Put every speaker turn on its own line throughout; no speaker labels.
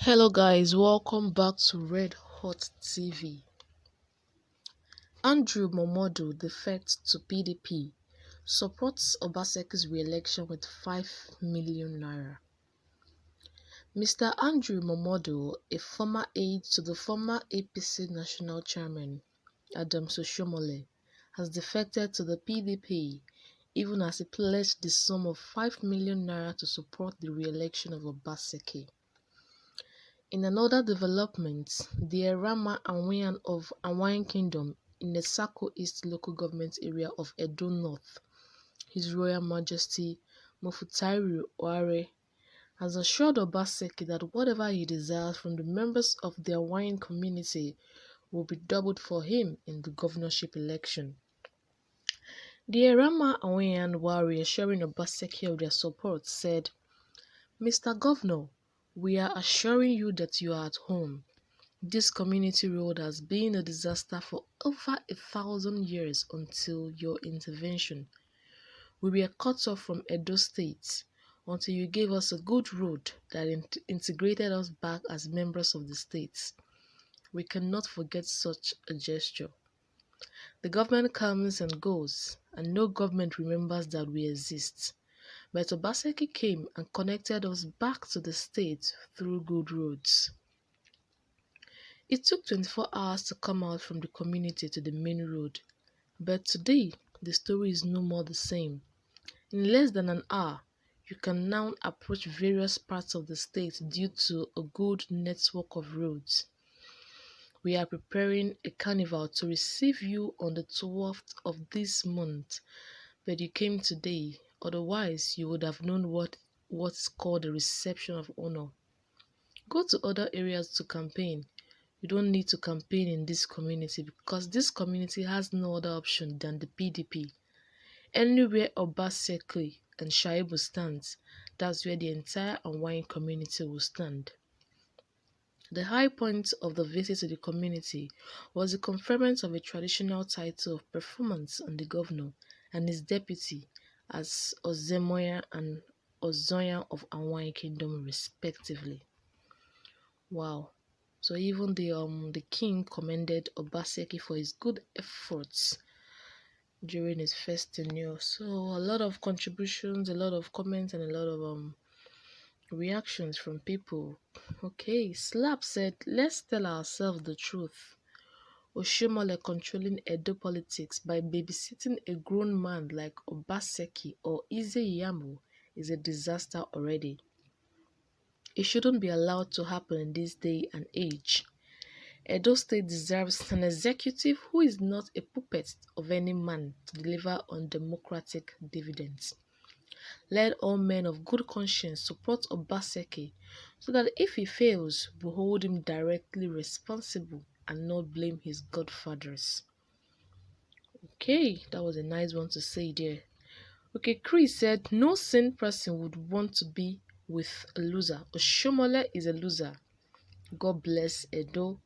Hello guys, welcome back to Red Hot TV. Andrew Momodu Defects to PDP supports Obaseki'S re-election with 5 million naira. Mr. Andrew Momodu, a former aide to the former APC national chairman, Aide Defects, has defected to the PDP even as he pledged the sum of 5 million naira to support the re-election of Obaseki. In another development, the Erama Anwian of Anwian Kingdom in the Sako East local government area of Edo North, His Royal Majesty Mofutairu Oare, has assured Obaseki that whatever he desires from the members of the Anwian community will be doubled for him in the governorship election. The Erama Anwian, while reassuring Obaseki of their support, said, "Mr. Governor, we are assuring you that you are at home. This community road has been a disaster for over 1,000 years until your intervention. We were cut off from Edo State until you gave us a good road that integrated us back as members of the state. We cannot forget such a gesture. The government comes and goes, and no government remembers that we exist. But Obaseki came and connected us back to the state through good roads." It took 24 hours to come out from the community to the main road, but today the story is no more the same. In less than an hour, you can now approach various parts of the state due to a good network of roads. We are preparing a carnival to receive you on the 12th of this month, but you came today, otherwise you would have known what's called a reception of honor. Go to other areas to campaign. You don't need to campaign in this community because this community has no other option than the PDP. Anywhere Obaseki and Shaibu stands, that's where the entire Anwian community will stand. The high point of the visit to the community was the conferment of a traditional title of performance on the governor and his deputy as Ozemoya and Ozoya of Anwian Kingdom respectively. Wow. So even the king commended Obaseki for his good efforts during his first tenure. So a lot of contributions, a lot of comments, and a lot of reactions from people. Okay, Slap said, "Let's tell ourselves the truth. Oshiomole controlling Edo politics by babysitting a grown man like Obaseki or Eze Iyamo is a disaster already. It shouldn't be allowed to happen in this day and age. Edo State deserves an executive who is not a puppet of any man to deliver on democratic dividends. Let all men of good conscience support Obaseki so that if he fails, we hold him directly responsible and not blame his godfathers." Okay, that was a nice one to say there. Okay, Chris said, "No sane person would want to be with a loser. Oshomole is a loser. God bless Edo.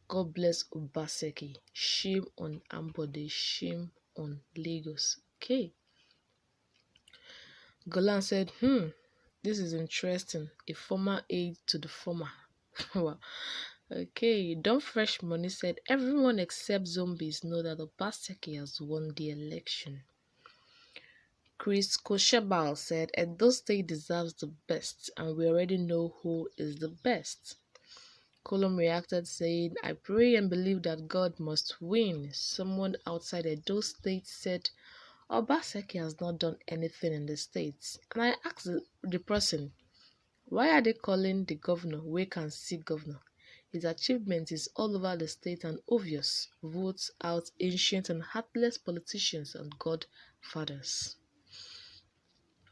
God bless Obaseki. Shame on Ambode. Shame on Lagos." Okay. Golan said, this is interesting. A former aide to the former. Wow. Okay. Don Fresh Money said, "Everyone except zombies know that Obaseki has won the election." Chris Koshebal said, "Edo State deserves the best, and we already know who is the best." Colum reacted saying, "I pray and believe that God must win." Someone outside Edo State said, "Obaseki has not done anything in the states." And I asked the person, why are they calling the governor wait-and-see governor? His achievement is all over the state and obvious. Votes out ancient and heartless politicians and godfathers.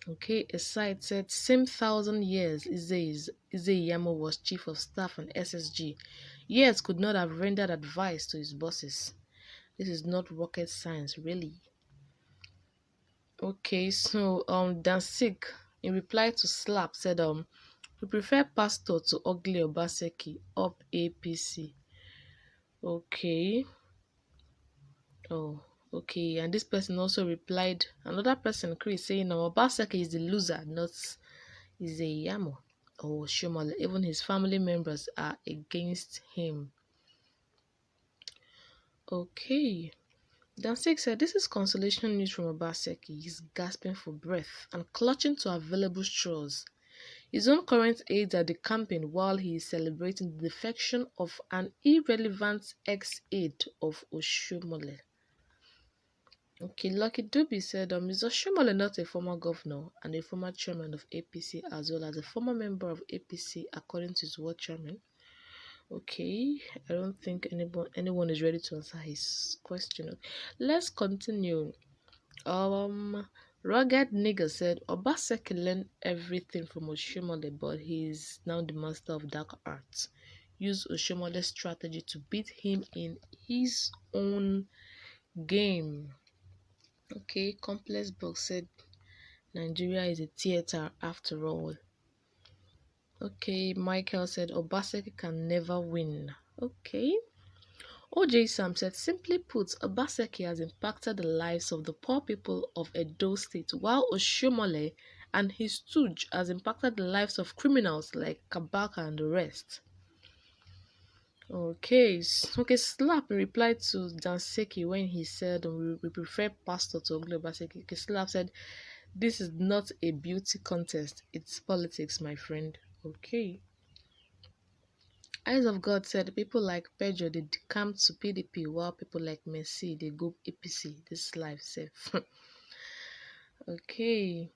Okay, a site said, "Same 1,000 years Eze Iyamo was chief of staff and SSG, yet could not have rendered advice to his bosses. This is not rocket science, really." Okay, so Dansik, in reply to Slap, said, "We prefer pastor to ugly Obaseki, up APC." Okay. Oh, okay. And this person also replied, another person, Chris, saying, "Obaseki is the loser, not Eze Iyamo." Oshomole. Even his family members are against him. Okay. Dansik said, this is consolation news from Obaseki. He's gasping for breath and clutching to available straws. His own current aides are decamping while he is celebrating the defection of an irrelevant ex-aide of Oshomole. Okay, Lucky Dubby said, is Oshomole not a former governor and a former chairman of APC as well as a former member of APC according to his ward chairman? Okay, I don't think anyone is ready to answer his question. Let's continue. Rugged Nigger said Obaseki learned everything from Oshomole, but he's now the master of dark arts. Use Oshomole's strategy to beat him in his own game. Okay, Complex Box said Nigeria is a theater after all. Okay, Michael said Obaseki can never win. Okay. OJ Sam said, simply put, Obaseki has impacted the lives of the poor people of Edo State, while Oshomole and his stooge has impacted the lives of criminals like Kabaka and the rest. Okay, Slap replied to Danseki when he said we prefer Pastor to Ogle Obaseki. Okay, Slap said, this is not a beauty contest, it's politics, my friend. Okay. Eyes of God said people like Pedro they come to PDP while people like Messi they go APC. This is life safe. Okay.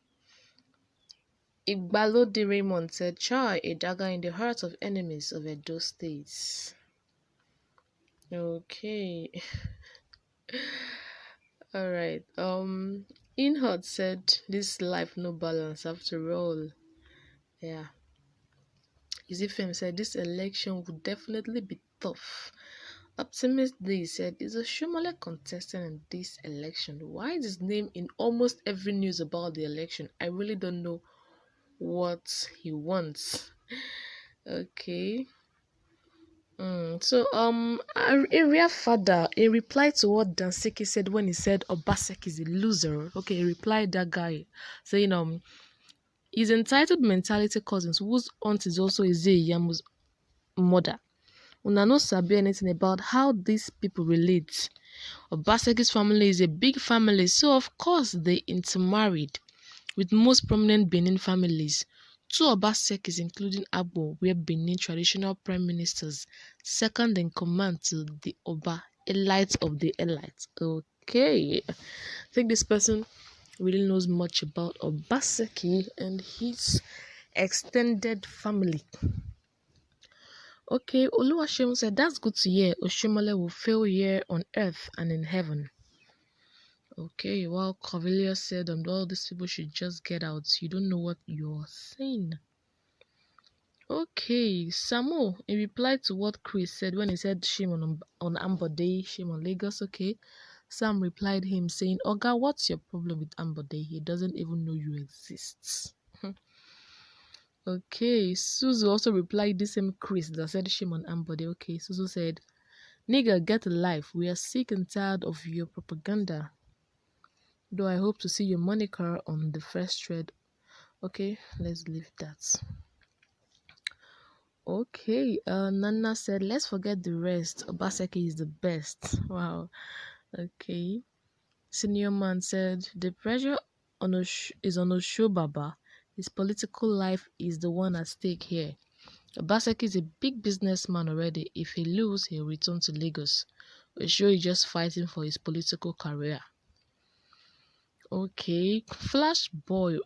Igbalode Raymond said, Chai, a dagger in the heart of enemies of Edo States. Okay. Alright. Inhot said this life no balance after all. Yeah. Izifem said this election would definitely be tough. Optimist Day said, is Oshomole contesting in this election? Why is his name in almost every news about the election? I really don't know what he wants. Okay. Area Father, in reply to what Danseki said when he said Obaseki is a loser. Okay, he replied that guy saying his entitled mentality cousins whose aunt is also Izeyamu's mother. Una no sabi anything about how these people relate. Obaseki's family is a big family, so of course they intermarried with most prominent Benin families. Two Obasekis, including Agbo, were Benin traditional prime ministers, second in command to the Oba, elite of the elite. Okay, I think this person really knows much about Obaseki and his extended family. Okay, Oluwaseun said, that's good to hear. Oshomole will fail here on earth and in heaven. Okay, while Cornelius said, all these people should just get out. You don't know what you're saying. Okay, Samo, in reply to what Chris said when he said shame on Ambode, shame on Lagos, okay, Sam replied him saying, Oga, what's your problem with Ambode? He doesn't even know you exist. Okay, Suzu also replied the same Chris that said shame on Ambode. Okay, Suzu said, nigga, get a life. We are sick and tired of your propaganda. Though I hope to see your moniker on the first thread. Okay, let's leave that. Okay, Nana said, let's forget the rest. Obaseki is the best. Wow. Okay. Senior man said, the pressure is on Osho Baba. His political life is the one at stake here. Obaseki is a big businessman already. If he loses, he'll return to Lagos. Osho is just fighting for his political career. Okay, Flash Boy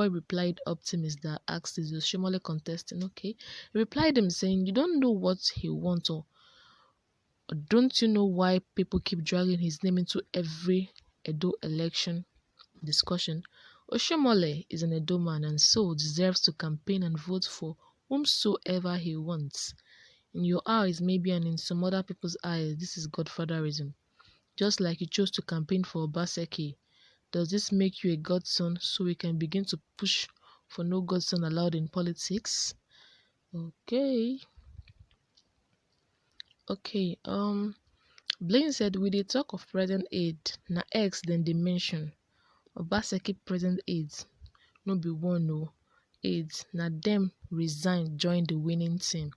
replied Optimist that asked, is Oshomole contesting? Okay, he replied him saying, you don't know what he wants or don't you know why people keep dragging his name into every Edo election discussion? Oshomole is an Edo man and so deserves to campaign and vote for whomsoever he wants. In your eyes, maybe, and in some other people's eyes, this is godfatherism. Just like you chose to campaign for Obaseki. Does this make you a godson so we can begin to push for no godson allowed in politics? Okay. Okay. Blaine said, with the talk of present aid, na X then they mention Obaseki present aids. No be one no. AIDS. Now them resign, join the winning team.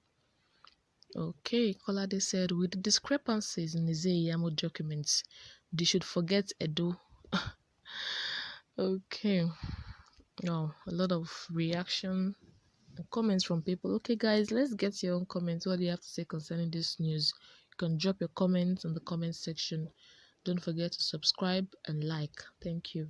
Okay, Kolade said, with the discrepancies in the Iyamo documents, they should forget Edo. Okay. Oh, a lot of reaction and comments from people. Okay, guys, let's get your own comments. What do you have to say concerning this news? You can drop your comments in the comment section. Don't forget to subscribe and like. Thank you.